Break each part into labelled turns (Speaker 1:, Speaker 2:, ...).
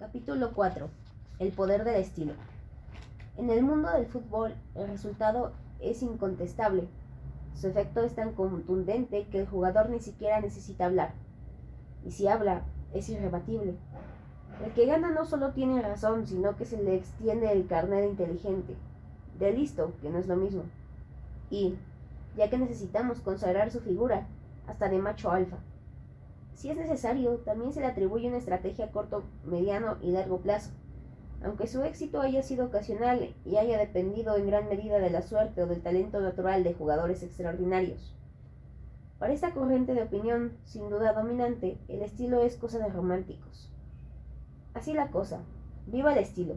Speaker 1: Capítulo 4. El poder del estilo. En el mundo del fútbol, el resultado es incontestable. Su efecto es tan contundente que el jugador ni siquiera necesita hablar. Y si habla, es irrebatible. El que gana no solo tiene razón, sino que se le extiende el carnet de inteligente, de listo, que no es lo mismo. Y, ya que necesitamos consagrar su figura, hasta de macho alfa. Si es necesario, también se le atribuye una estrategia a corto, mediano y largo plazo, aunque su éxito haya sido ocasional y haya dependido en gran medida de la suerte o del talento natural de jugadores extraordinarios. Para esta corriente de opinión, sin duda dominante, el estilo es cosa de románticos. Así la cosa, viva el estilo.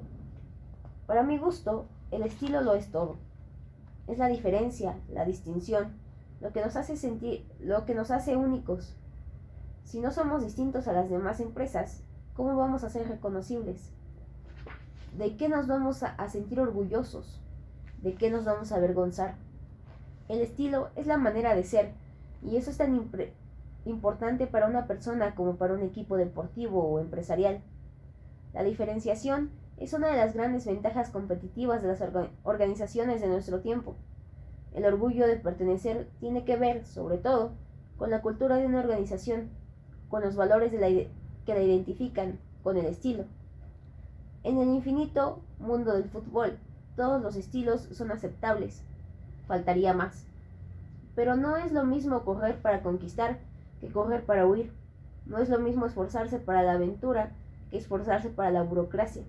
Speaker 1: Para mi gusto, el estilo lo es todo. Es la diferencia, la distinción, lo que nos hace únicos. Si no somos distintos a las demás empresas, ¿cómo vamos a ser reconocibles? ¿De qué nos vamos a sentir orgullosos? ¿De qué nos vamos a avergonzar? El estilo es la manera de ser, y eso es tan importante para una persona como para un equipo deportivo o empresarial. La diferenciación es una de las grandes ventajas competitivas de las organizaciones de nuestro tiempo. El orgullo de pertenecer tiene que ver, sobre todo, con la cultura de una organización, con los valores que la identifican, con el estilo. En el infinito mundo del fútbol, todos los estilos son aceptables. Faltaría más. Pero no es lo mismo correr para conquistar que correr para huir. No es lo mismo esforzarse para la aventura que esforzarse para la burocracia.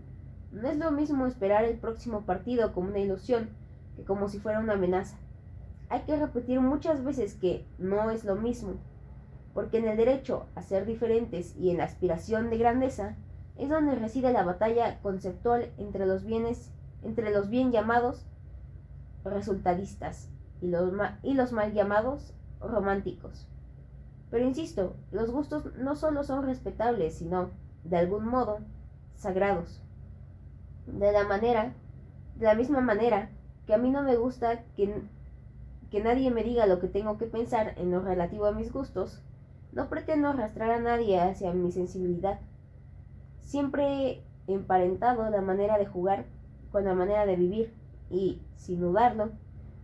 Speaker 1: No es lo mismo esperar el próximo partido como una ilusión que como si fuera una amenaza. Hay que repetir muchas veces que no es lo mismo, porque en el derecho a ser diferentes y en la aspiración de grandeza es donde reside la batalla conceptual entre los bien llamados resultadistas y los mal llamados románticos. Pero insisto, los gustos no solo son respetables, sino, de algún modo, sagrados. De la misma manera que a mí no me gusta que nadie me diga lo que tengo que pensar en lo relativo a mis gustos, no pretendo arrastrar a nadie hacia mi sensibilidad. Siempre he emparentado la manera de jugar con la manera de vivir y, sin dudarlo,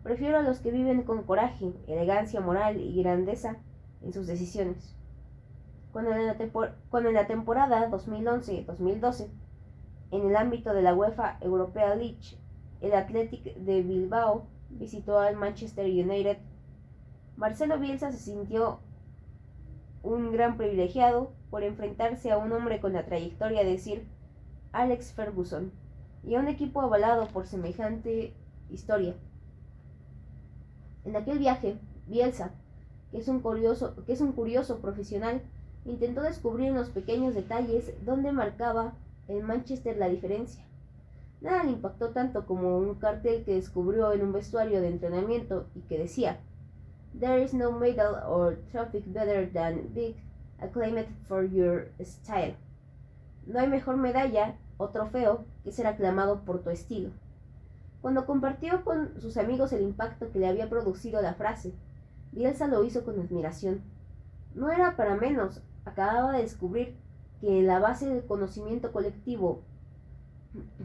Speaker 1: prefiero a los que viven con coraje, elegancia moral y grandeza en sus decisiones. Cuando en la temporada 2011-2012, en el ámbito de la UEFA Europa League, el Athletic de Bilbao visitó al Manchester United, Marcelo Bielsa se sintió un gran privilegiado por enfrentarse a un hombre con la trayectoria de Sir Alex Ferguson y a un equipo avalado por semejante historia. En aquel viaje, Bielsa, que es un curioso profesional, intentó descubrir en los pequeños detalles dónde marcaba el Manchester la diferencia. Nada le impactó tanto como un cartel que descubrió en un vestuario de entrenamiento y que decía: "There is no medal or trophy better than being acclaimed for your style". No hay mejor medalla o trofeo que ser aclamado por tu estilo. Cuando compartió con sus amigos el impacto que le había producido la frase, Bielsa lo hizo con admiración. No era para menos, acababa de descubrir que en la base del conocimiento colectivo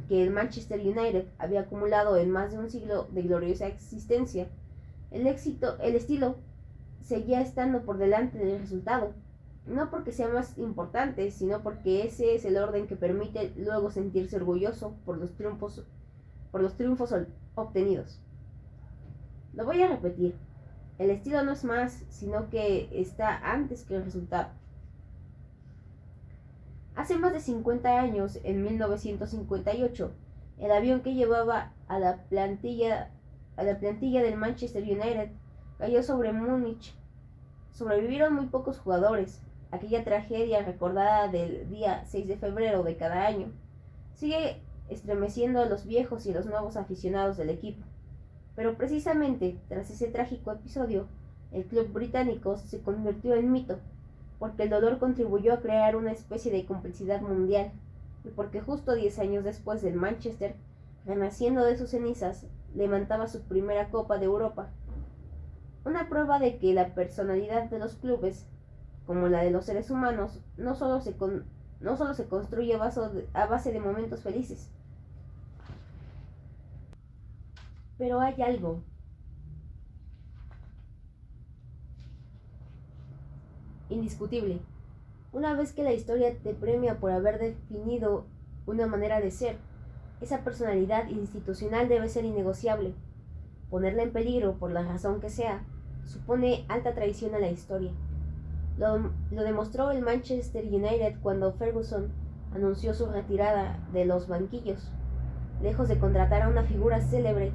Speaker 1: que el Manchester United había acumulado en más de un siglo de gloriosa existencia, el estilo seguía estando por delante del resultado, no porque sea más importante, sino porque ese es el orden que permite luego sentirse orgulloso por los triunfos obtenidos. Lo voy a repetir, el estilo no es más, sino que está antes que el resultado. Hace más de 50 años, en 1958, el avión que llevaba a la plantilla del Manchester United cayó sobre Múnich. Sobrevivieron muy pocos jugadores. Aquella tragedia recordada del día 6 de febrero de cada año sigue estremeciendo a los viejos y a los nuevos aficionados del equipo. Pero precisamente tras ese trágico episodio, el club británico se convirtió en mito, porque el dolor contribuyó a crear una especie de complicidad mundial, y porque justo 10 años después del Manchester, renaciendo de sus cenizas, levantaba su primera Copa de Europa. Una prueba de que la personalidad de los clubes, como la de los seres humanos, no solo no solo se construye a base de momentos felices. Pero hay algo indiscutible. Una vez que la historia te premia por haber definido una manera de ser, esa personalidad institucional debe ser innegociable. Ponerla en peligro, por la razón que sea, supone alta traición a la historia. Lo demostró el Manchester United cuando Ferguson anunció su retirada de los banquillos. Lejos de contratar a una figura célebre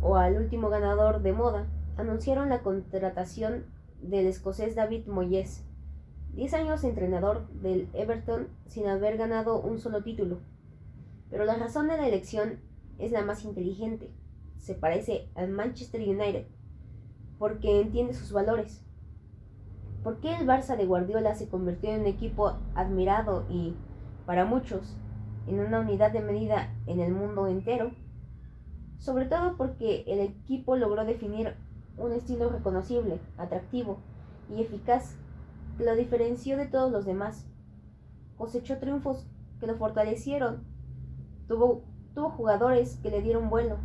Speaker 1: o al último ganador de moda, anunciaron la contratación del escocés David Moyes, 10 años entrenador del Everton sin haber ganado un solo título. Pero la razón de la elección es la más inteligente. Se parece al Manchester United porque entiende sus valores. ¿Por qué el Barça de Guardiola se convirtió en un equipo admirado y, para muchos, en una unidad de medida en el mundo entero? Sobre todo porque el equipo logró definir un estilo reconocible, atractivo y eficaz que lo diferenció de todos los demás. Cosechó triunfos que lo fortalecieron, tuvo jugadores que le dieron vuelo,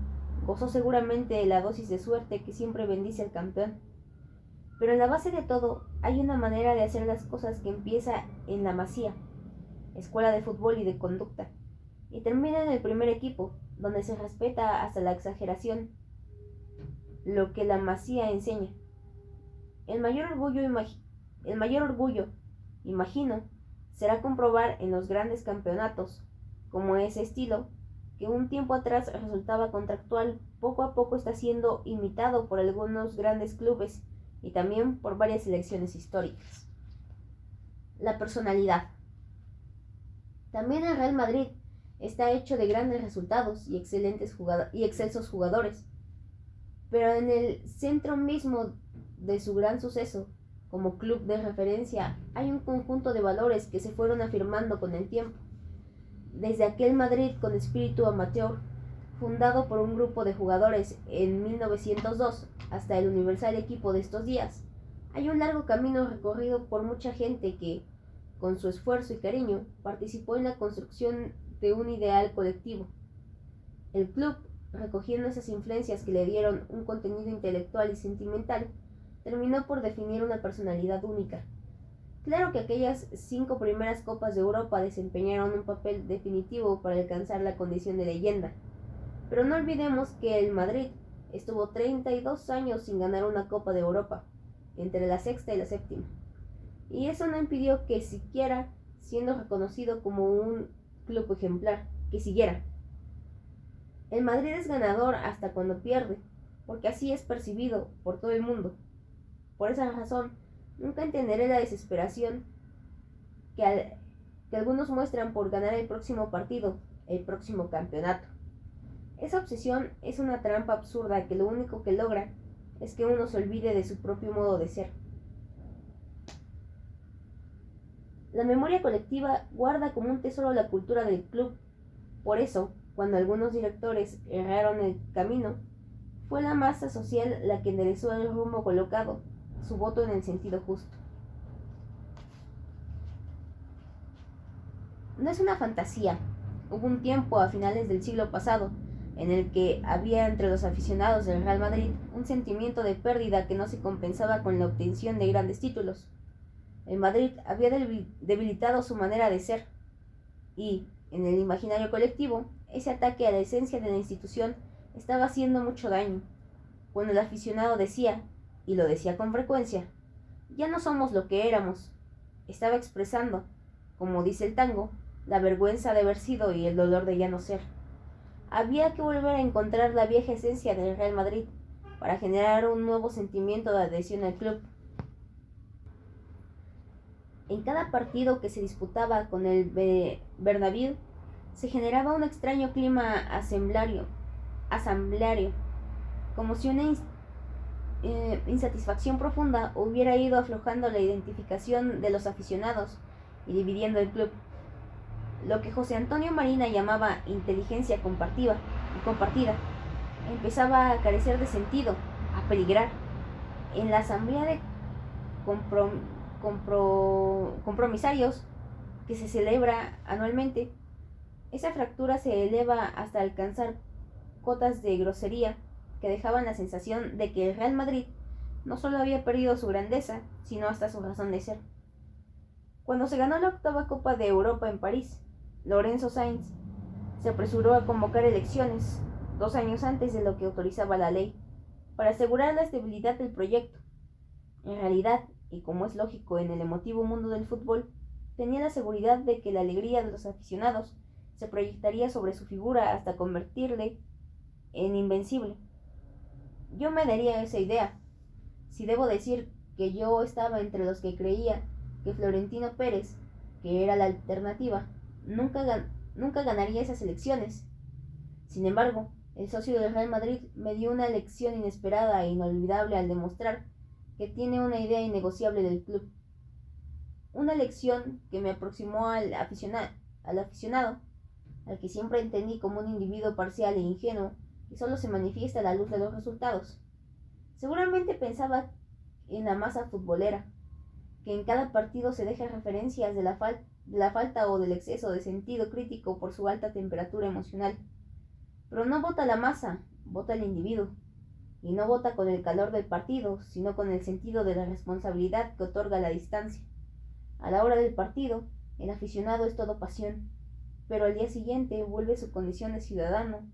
Speaker 1: gozó seguramente de la dosis de suerte que siempre bendice al campeón. Pero en la base de todo hay una manera de hacer las cosas que empieza en la Masía, escuela de fútbol y de conducta, y termina en el primer equipo, donde se respeta hasta la exageración lo que la Masía enseña. El mayor orgullo, imagino, será comprobar en los grandes campeonatos, como ese estilo, que un tiempo atrás resultaba contractual, poco a poco está siendo imitado por algunos grandes clubes y también por varias selecciones históricas. La personalidad. También el Real Madrid está hecho de grandes resultados y excelsos jugadores, pero en el centro mismo de su gran suceso, como club de referencia, hay un conjunto de valores que se fueron afirmando con el tiempo. Desde aquel Madrid con espíritu amateur, fundado por un grupo de jugadores en 1902, hasta el universal equipo de estos días, hay un largo camino recorrido por mucha gente que, con su esfuerzo y cariño, participó en la construcción de un ideal colectivo. El club, recogiendo esas influencias que le dieron un contenido intelectual y sentimental, terminó por definir una personalidad única. Claro que aquellas 5 primeras Copas de Europa desempeñaron un papel definitivo para alcanzar la condición de leyenda, pero no olvidemos que el Madrid estuvo 32 años sin ganar una Copa de Europa, entre la sexta y la séptima, y eso no impidió que siguiera siendo reconocido como un club ejemplar, que siguiera. El Madrid es ganador hasta cuando pierde, porque así es percibido por todo el mundo. Por esa razón, nunca entenderé la desesperación que algunos muestran por ganar el próximo partido, el próximo campeonato. Esa obsesión es una trampa absurda que lo único que logra es que uno se olvide de su propio modo de ser. La memoria colectiva guarda como un tesoro la cultura del club. Por eso, cuando algunos directores erraron el camino, fue la masa social la que enderezó el rumbo colocado, su voto en el sentido justo. No es una fantasía. Hubo un tiempo a finales del siglo pasado en el que había entre los aficionados del Real Madrid un sentimiento de pérdida que no se compensaba con la obtención de grandes títulos. El Madrid había debilitado su manera de ser y, en el imaginario colectivo, ese ataque a la esencia de la institución estaba haciendo mucho daño. Cuando el aficionado decía, y lo decía con frecuencia, ya no somos lo que éramos, estaba expresando, como dice el tango, la vergüenza de haber sido y el dolor de ya no ser. Había que volver a encontrar la vieja esencia del Real Madrid para generar un nuevo sentimiento de adhesión al club. En cada partido que se disputaba con el Bernabéu se generaba un extraño clima asambleario, como si una insatisfacción profunda hubiera ido aflojando la identificación de los aficionados y dividiendo el club. Lo que José Antonio Marina llamaba inteligencia compartida empezaba a carecer de sentido, a peligrar. En la asamblea de compromisarios que se celebra anualmente. Esa fractura se eleva hasta alcanzar cotas de grosería que dejaban la sensación de que el Real Madrid no solo había perdido su grandeza, sino hasta su razón de ser. Cuando se ganó la octava Copa de Europa en París, Lorenzo Sainz se apresuró a convocar elecciones 2 años antes de lo que autorizaba la ley, para asegurar la estabilidad del proyecto. En realidad, y como es lógico en el emotivo mundo del fútbol, tenía la seguridad de que la alegría de los aficionados se proyectaría sobre su figura hasta convertirle en invencible. Yo me daría esa idea, si debo decir que yo estaba entre los que creía que Florentino Pérez, que era la alternativa, nunca ganaría esas elecciones. Sin embargo, el socio del Real Madrid me dio una lección inesperada e inolvidable al demostrar que tiene una idea innegociable del club. Una lección que me aproximó al aficionado, al que siempre entendí como un individuo parcial e ingenuo que solo se manifiesta a la luz de los resultados. Seguramente pensaba en la masa futbolera, que en cada partido se deja referencias de la falta o del exceso de sentido crítico por su alta temperatura emocional. Pero no vota la masa, vota el individuo. Y no vota con el calor del partido, sino con el sentido de la responsabilidad que otorga la distancia. A la hora del partido, el aficionado es todo pasión, pero al día siguiente vuelve su condición de ciudadano,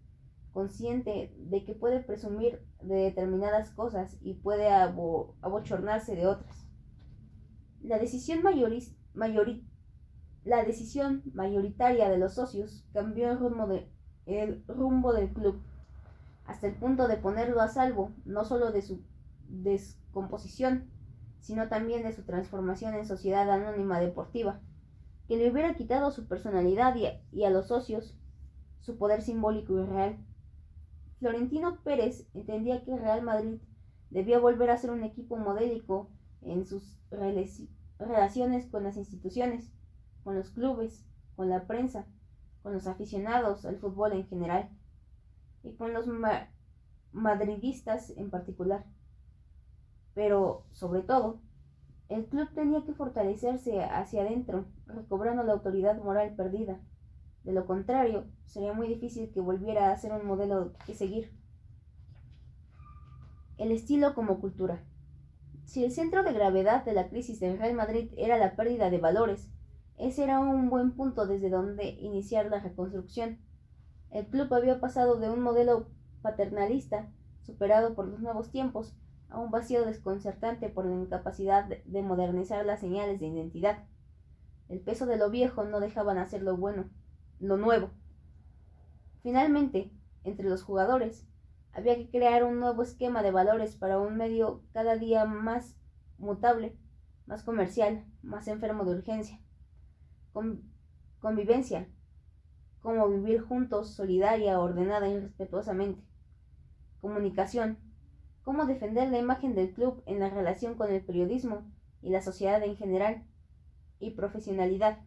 Speaker 1: consciente de que puede presumir de determinadas cosas y puede abochornarse de otras. La decisión mayoritaria de los socios cambió el rumbo del club, hasta el punto de ponerlo a salvo no solo de su descomposición, sino también de su transformación en sociedad anónima deportiva, que le hubiera quitado su personalidad y a los socios su poder simbólico y real. Florentino Pérez entendía que el Real Madrid debía volver a ser un equipo modélico en sus relaciones con las instituciones, con los clubes, con la prensa, con los aficionados al fútbol en general y con los madridistas en particular. Pero, sobre todo, el club tenía que fortalecerse hacia adentro, recobrando la autoridad moral perdida. De lo contrario, sería muy difícil que volviera a ser un modelo que seguir. El estilo como cultura. Si el centro de gravedad de la crisis del Real Madrid era la pérdida de valores, ese era un buen punto desde donde iniciar la reconstrucción. El club había pasado de un modelo paternalista, superado por los nuevos tiempos, a un vacío desconcertante por la incapacidad de modernizar las señales de identidad. El peso de lo viejo no dejaba nacer lo nuevo. Finalmente, entre los jugadores, había que crear un nuevo esquema de valores para un medio cada día más mutable, más comercial, más enfermo de urgencia. Convivencia, cómo vivir juntos, solidaria, ordenada y respetuosamente. Comunicación, cómo defender la imagen del club en la relación con el periodismo y la sociedad en general. Y profesionalidad,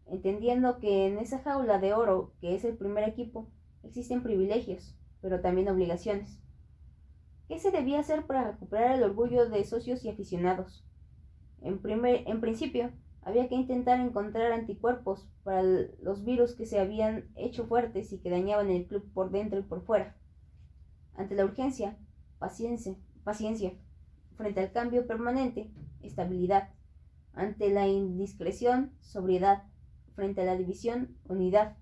Speaker 1: entendiendo que en esa jaula de oro que es el primer equipo existen privilegios, pero también obligaciones. ¿Qué se debía hacer para recuperar el orgullo de socios y aficionados? En principio, había que intentar encontrar anticuerpos para los virus que se habían hecho fuertes y que dañaban el club por dentro y por fuera. Ante la urgencia, paciencia. Frente al cambio permanente, estabilidad. Ante la indiscreción, sobriedad. Frente a la división, unidad.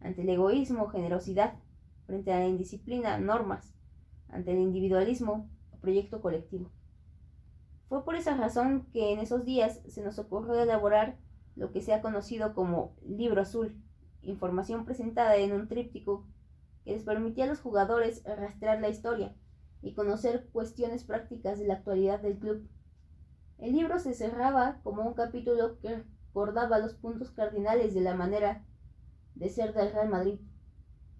Speaker 1: Ante el egoísmo, generosidad. Frente a la indisciplina, normas. Ante el individualismo, proyecto colectivo. Fue por esa razón que en esos días se nos ocurrió elaborar lo que se ha conocido como Libro Azul, información presentada en un tríptico que les permitía a los jugadores rastrear la historia y conocer cuestiones prácticas de la actualidad del club. El libro se cerraba como un capítulo que recordaba los puntos cardinales de la manera de ser del Real Madrid.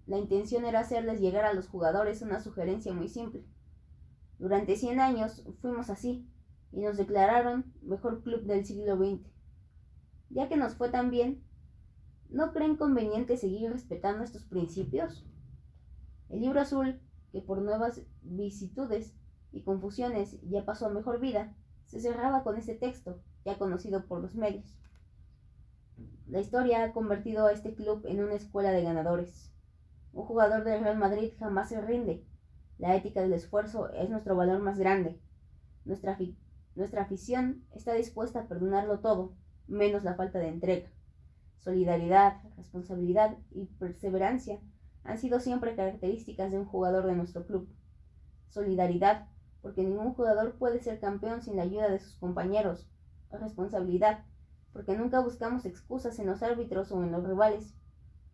Speaker 1: La intención era hacerles llegar a los jugadores una sugerencia muy simple. Durante 100 años fuimos así, y nos declararon mejor club del siglo XX. Ya que nos fue tan bien, ¿no creen conveniente seguir respetando estos principios? El Libro Azul, que por nuevas vicisitudes y confusiones ya pasó a mejor vida, se cerraba con este texto, ya conocido por los medios. La historia ha convertido a este club en una escuela de ganadores. Un jugador del Real Madrid jamás se rinde. La ética del esfuerzo es nuestro valor más grande. Nuestra afición está dispuesta a perdonarlo todo, menos la falta de entrega. Solidaridad, responsabilidad y perseverancia han sido siempre características de un jugador de nuestro club. Solidaridad, porque ningún jugador puede ser campeón sin la ayuda de sus compañeros. Responsabilidad, porque nunca buscamos excusas en los árbitros o en los rivales.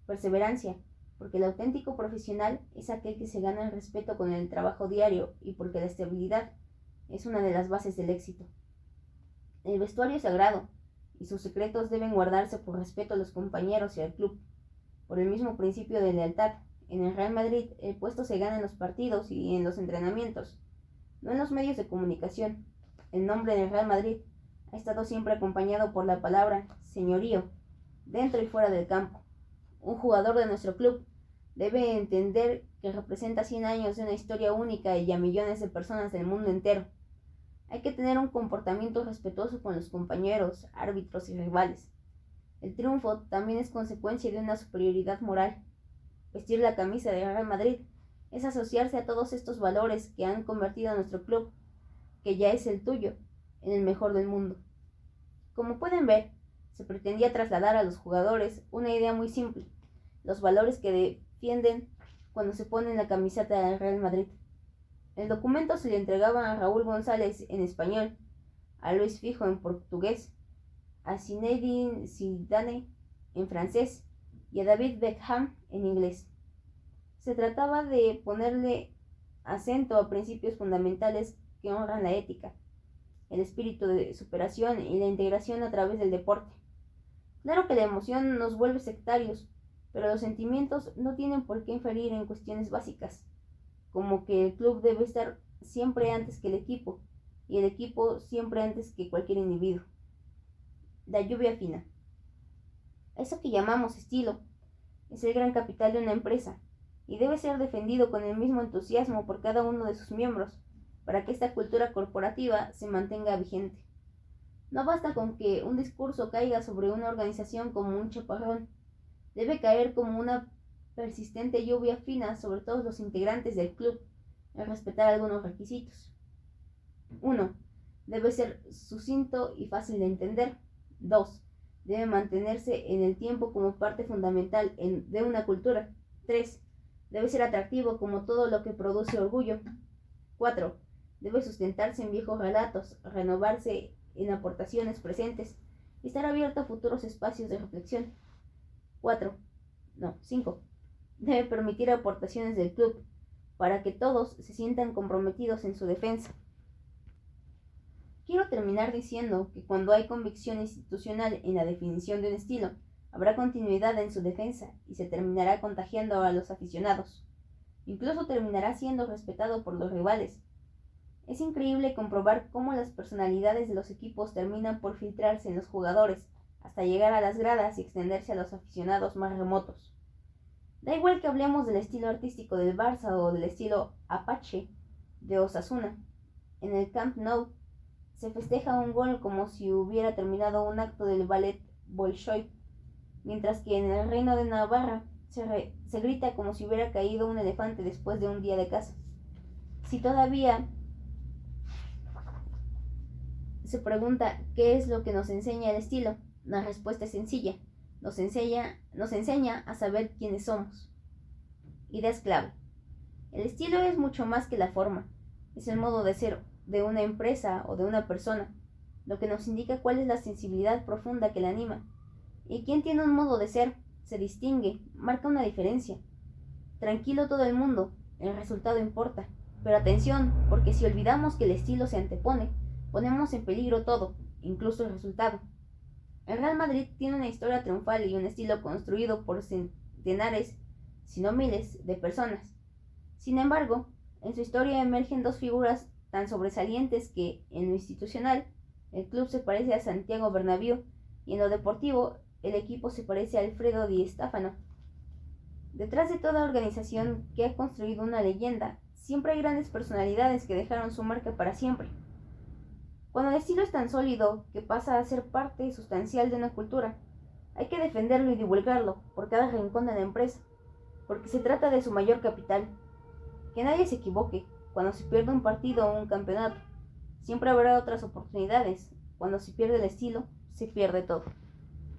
Speaker 1: Perseverancia, porque el auténtico profesional es aquel que se gana el respeto con el trabajo diario y porque la estabilidad es una de las bases del éxito. El vestuario es sagrado y sus secretos deben guardarse por respeto a los compañeros y al club. Por el mismo principio de lealtad, en el Real Madrid el puesto se gana en los partidos y en los entrenamientos, no en los medios de comunicación. El nombre del Real Madrid ha estado siempre acompañado por la palabra señorío, dentro y fuera del campo. Un jugador de nuestro club debe entender que representa 100 años de una historia única y a millones de personas del mundo entero. Hay que tener un comportamiento respetuoso con los compañeros, árbitros y rivales. El triunfo también es consecuencia de una superioridad moral. Vestir la camisa de Real Madrid es asociarse a todos estos valores que han convertido a nuestro club, que ya es el tuyo, en el mejor del mundo. Como pueden ver, se pretendía trasladar a los jugadores una idea muy simple, los valores que defienden cuando se ponen la camiseta del Real Madrid. El documento se le entregaba a Raúl González en español, a Luis Fijo en portugués, a Zinedine Zidane en francés y a David Beckham en inglés. Se trataba de ponerle acento a principios fundamentales que honran la ética, el espíritu de superación y la integración a través del deporte. Claro que la emoción nos vuelve sectarios, pero los sentimientos no tienen por qué inferir en cuestiones básicas, como que el club debe estar siempre antes que el equipo, y el equipo siempre antes que cualquier individuo. La lluvia fina. Eso que llamamos estilo es el gran capital de una empresa, y debe ser defendido con el mismo entusiasmo por cada uno de sus miembros, para que esta cultura corporativa se mantenga vigente. No basta con que un discurso caiga sobre una organización como un chaparrón, debe caer como una persistente lluvia fina sobre todos los integrantes del club, al respetar algunos requisitos. 1. Debe ser sucinto y fácil de entender. 2. Debe mantenerse en el tiempo como parte fundamental de una cultura. 3. Debe ser atractivo como todo lo que produce orgullo. 4. Debe sustentarse en viejos relatos, renovarse en aportaciones presentes y estar abierto a futuros espacios de reflexión. 5. Debe permitir aportaciones del club para que todos se sientan comprometidos en su defensa. Quiero terminar diciendo que cuando hay convicción institucional en la definición de un estilo, habrá continuidad en su defensa y se terminará contagiando a los aficionados. Incluso terminará siendo respetado por los rivales. Es increíble comprobar cómo las personalidades de los equipos terminan por filtrarse en los jugadores, hasta llegar a las gradas y extenderse a los aficionados más remotos. Da igual que hablemos del estilo artístico del Barça o del estilo Apache de Osasuna. En el Camp Nou se festeja un gol como si hubiera terminado un acto del ballet Bolshoi, mientras que en el Reino de Navarra se grita como si hubiera caído un elefante después de un día de caza. Si todavía se pregunta qué es lo que nos enseña el estilo, la respuesta es sencilla. Nos enseña a saber quiénes somos. Ideas clave. El estilo es mucho más que la forma. Es el modo de ser de una empresa o de una persona, lo que nos indica cuál es la sensibilidad profunda que la anima. Y quien tiene un modo de ser, se distingue, marca una diferencia. Tranquilo todo el mundo, el resultado importa. Pero atención, porque si olvidamos que el estilo se antepone, ponemos en peligro todo, incluso el resultado. El Real Madrid tiene una historia triunfal y un estilo construido por centenares, si no miles, de personas. Sin embargo, en su historia emergen dos figuras tan sobresalientes que, en lo institucional, el club se parece a Santiago Bernabéu y en lo deportivo, el equipo se parece a Alfredo Di Stéfano. Detrás de toda organización que ha construido una leyenda, siempre hay grandes personalidades que dejaron su marca para siempre. Cuando el estilo es tan sólido que pasa a ser parte sustancial de una cultura, Hay que defenderlo y divulgarlo por cada rincón de la empresa, porque se trata de su mayor capital. Que nadie se equivoque cuando se pierde un partido o un campeonato. Siempre habrá otras oportunidades. Cuando se pierde el estilo, se pierde todo.